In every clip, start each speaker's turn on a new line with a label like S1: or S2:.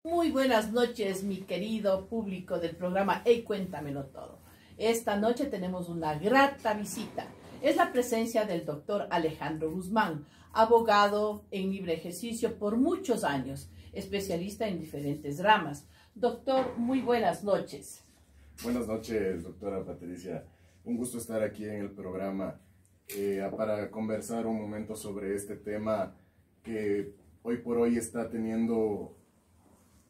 S1: Muy buenas noches, mi querido público del programa Hey, Cuéntamelo Todo. Esta noche tenemos una grata visita. Es la presencia del doctor Alejandro Guzmán, abogado en libre ejercicio por muchos años, especialista en diferentes ramas. Doctor, muy buenas noches.
S2: Buenas noches, doctora Patricia. Un gusto estar aquí en el programa para conversar un momento sobre este tema que hoy por hoy está teniendo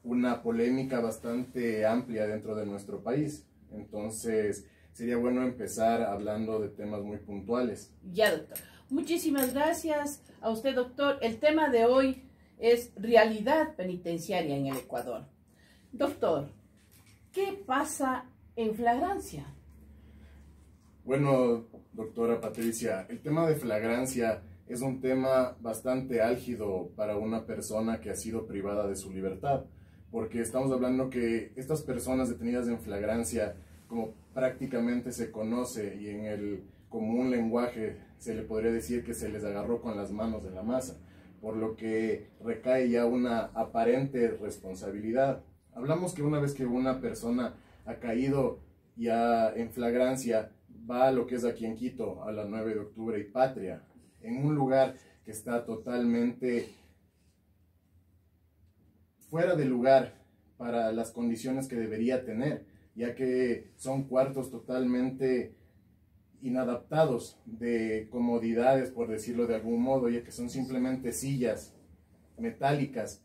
S2: una polémica bastante amplia dentro de nuestro país. Entonces, sería bueno empezar hablando de temas muy puntuales.
S1: Ya, doctor. Muchísimas gracias a usted, doctor. El tema de hoy es realidad penitenciaria en el Ecuador. Doctor, ¿qué pasa en flagrancia?
S2: Bueno, doctora Patricia, el tema de flagrancia es un tema bastante álgido para una persona que ha sido privada de su libertad, porque estamos hablando que estas personas detenidas en flagrancia, como prácticamente se conoce y en el común lenguaje se le podría decir que se les agarró con las manos en la masa, por lo que recae ya una aparente responsabilidad. Hablamos que una vez que una persona ha caído ya en flagrancia, va a lo que es aquí en Quito, a la 9 de octubre y Patria, en un lugar que está totalmente fuera de lugar para las condiciones que debería tener, ya que son cuartos totalmente inadaptados de comodidades, por decirlo de algún modo, ya que son simplemente sillas metálicas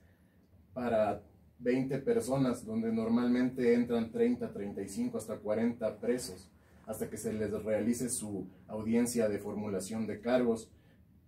S2: para 20 personas, donde normalmente entran 30, 35, hasta 40 presos, hasta que se les realice su audiencia de formulación de cargos,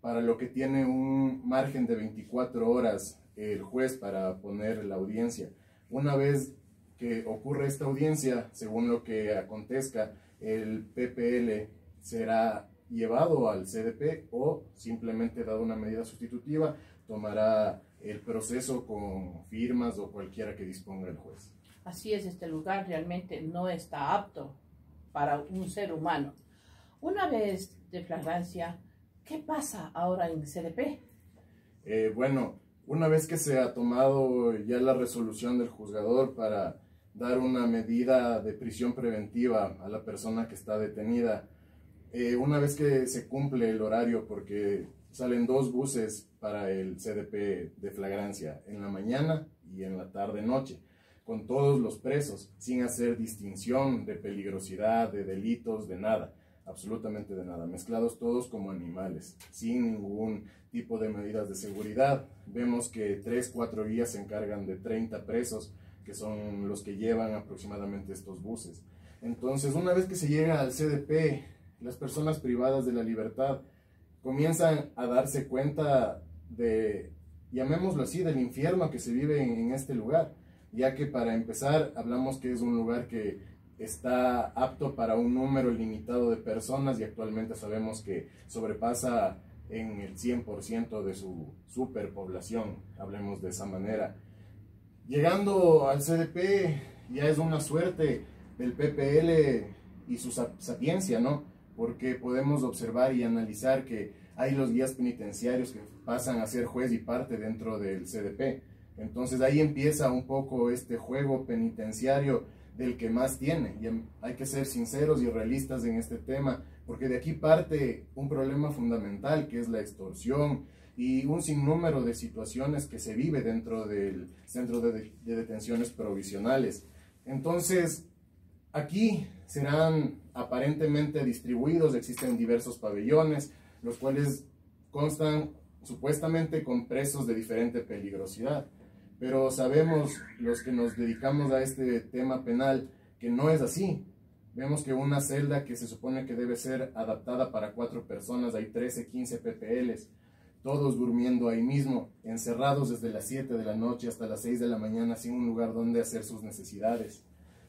S2: para lo que tiene un margen de 24 horas el juez para poner la audiencia. Una vez que ocurre esta audiencia, según lo que acontezca, el PPL será llevado al CDP o simplemente dado una medida sustitutiva, tomará el proceso con firmas o cualquiera que disponga el juez.
S1: Así es, este lugar realmente no está apto para un ser humano. Una vez de flagrancia, ¿qué pasa ahora en CDP?
S2: Bueno, una vez que se ha tomado ya la resolución del juzgador para dar una medida de prisión preventiva a la persona que está detenida, una vez que se cumple el horario, porque salen 2 buses para el CDP de flagrancia, en la mañana y en la tarde-noche, con todos los presos, sin hacer distinción de peligrosidad, de delitos, de nada, absolutamente de nada, mezclados todos como animales, sin ningún tipo de medidas de seguridad. Vemos que 3, 4 guías se encargan de 30 presos, que son los que llevan aproximadamente estos buses. Entonces, una vez que se llega al CDP, las personas privadas de la libertad comienzan a darse cuenta de, llamémoslo así, del infierno que se vive en este lugar, ya que para empezar hablamos que es un lugar que está apto para un número limitado de personas y actualmente sabemos que sobrepasa en el 100% de su superpoblación, hablemos de esa manera. Llegando al CDP ya es una suerte del PPL y su sapiencia, ¿no? Porque podemos observar y analizar que hay los guías penitenciarios que pasan a ser juez y parte dentro del CDP. Entonces ahí empieza un poco este juego penitenciario del que más tiene. Y hay que ser sinceros y realistas en este tema, porque de aquí parte un problema fundamental, que es la extorsión y un sinnúmero de situaciones que se vive dentro del centro de detenciones provisionales. Entonces, aquí serán aparentemente distribuidos, existen diversos pabellones, los cuales constan supuestamente con presos de diferente peligrosidad. Pero sabemos, los que nos dedicamos a este tema penal, que no es así. Vemos que una celda que se supone que debe ser adaptada para 4 personas, hay 13, 15 PPLs, todos durmiendo ahí mismo, encerrados desde las 7 de la noche hasta las 6 de la mañana, sin un lugar donde hacer sus necesidades.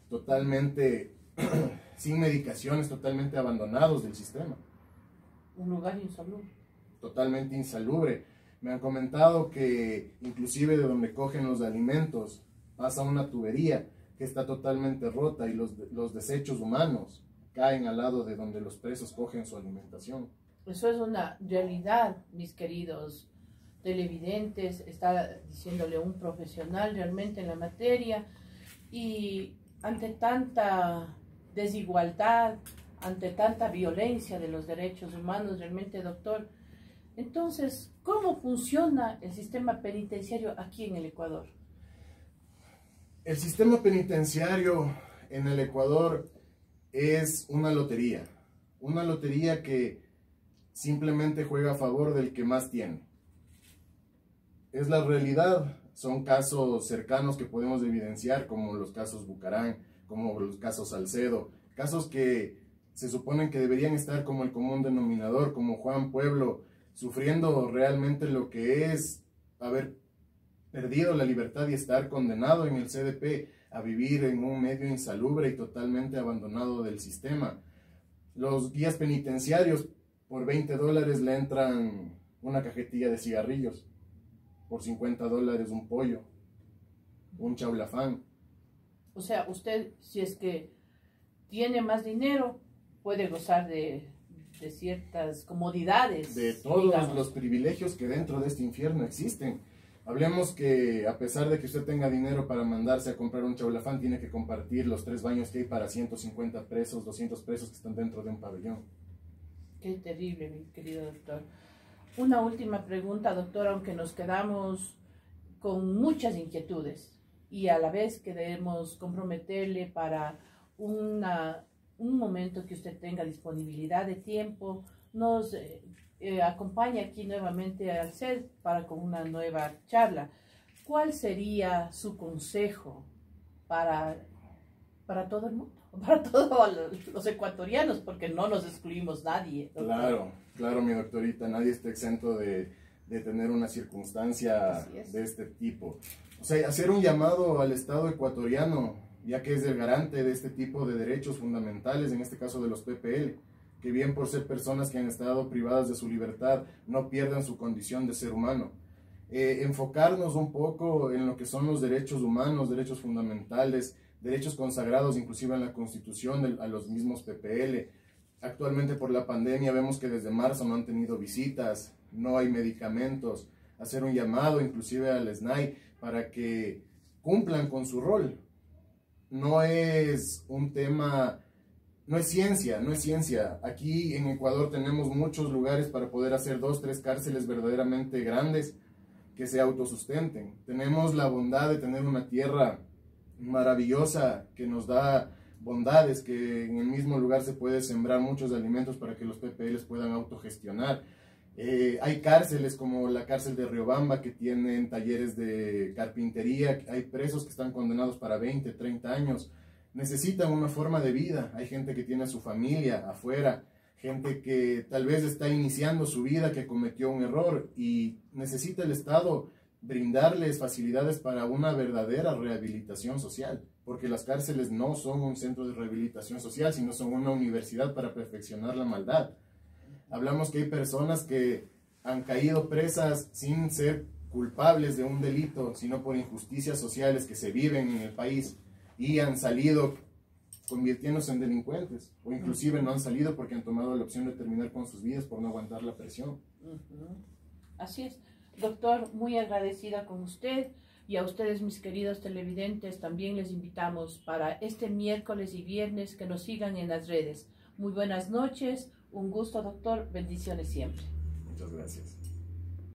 S2: Totalmente sin medicaciones, totalmente abandonados del sistema.
S1: Un lugar insalubre.
S2: Totalmente insalubre. Me han comentado que inclusive de donde cogen los alimentos pasa una tubería que está totalmente rota y los desechos humanos caen al lado de donde los presos cogen su alimentación.
S1: Eso es una realidad, mis queridos televidentes, está diciéndole un profesional realmente en la materia, y ante tanta desigualdad, ante tanta violencia de los derechos humanos, realmente, doctor, entonces, ¿cómo funciona el sistema penitenciario aquí en el Ecuador?
S2: El sistema penitenciario en el Ecuador es una lotería que simplemente juega a favor del que más tiene. Es la realidad, son casos cercanos que podemos evidenciar, como los casos Bucarán, como los casos Salcedo, casos que se suponen que deberían estar como el común denominador, como Juan Pueblo, sufriendo realmente lo que es haber perdido la libertad y estar condenado en el CDP a vivir en un medio insalubre y totalmente abandonado del sistema. Los guías penitenciarios, por $20 le entran una cajetilla de cigarrillos, por $50 un pollo, un chaulafán.
S1: O sea, usted, si es que tiene más dinero, puede gozar de ciertas comodidades.
S2: De todos
S1: digamos,
S2: los privilegios que dentro de este infierno existen. Hablemos que a pesar de que usted tenga dinero para mandarse a comprar un chaulafán, tiene que compartir los 3 baños que hay para 150 presos, 200 presos que están dentro de un pabellón.
S1: Qué terrible, mi querido doctor. Una última pregunta, doctor, aunque nos quedamos con muchas inquietudes y a la vez queremos comprometerle para un momento que usted tenga disponibilidad de tiempo, nos acompaña aquí nuevamente al CED para con una nueva charla. ¿Cuál sería su consejo para todo el mundo, para todos los ecuatorianos, porque no nos excluimos nadie, doctor?
S2: Claro, mi doctorita, nadie está exento de tener una circunstancia de este tipo. O sea, hacer un llamado al Estado ecuatoriano, ya que es el garante de este tipo de derechos fundamentales, en este caso de los PPL, que bien por ser personas que han estado privadas de su libertad, no pierdan su condición de ser humano. Enfocarnos un poco en lo que son los derechos humanos, derechos fundamentales, derechos consagrados inclusive en la Constitución a los mismos PPL. Actualmente por la pandemia vemos que desde marzo no han tenido visitas, no hay medicamentos. Hacer un llamado inclusive al SNAI para que cumplan con su rol. No es un tema, no es ciencia. Aquí en Ecuador tenemos muchos lugares para poder hacer 2, 3 cárceles verdaderamente grandes que se autosustenten. Tenemos la bondad de tener una tierra maravillosa que nos da bondades, que en el mismo lugar se puede sembrar muchos alimentos para que los PPLs puedan autogestionar. Hay cárceles como la cárcel de Riobamba que tienen talleres de carpintería, hay presos que están condenados para 20, 30 años, necesitan una forma de vida, hay gente que tiene a su familia afuera, gente que tal vez está iniciando su vida, que cometió un error y necesita el Estado brindarles facilidades para una verdadera rehabilitación social, porque las cárceles no son un centro de rehabilitación social, sino son una universidad para perfeccionar la maldad. Hablamos que hay personas que han caído presas sin ser culpables de un delito, sino por injusticias sociales que se viven en el país y han salido convirtiéndose en delincuentes, o inclusive no han salido porque han tomado la opción de terminar con sus vidas por no aguantar la presión.
S1: Así es. Doctor, muy agradecida con usted, y a ustedes, mis queridos televidentes, también les invitamos para este miércoles y viernes que nos sigan en las redes. Muy buenas noches, un gusto, doctor, bendiciones siempre.
S2: Muchas gracias.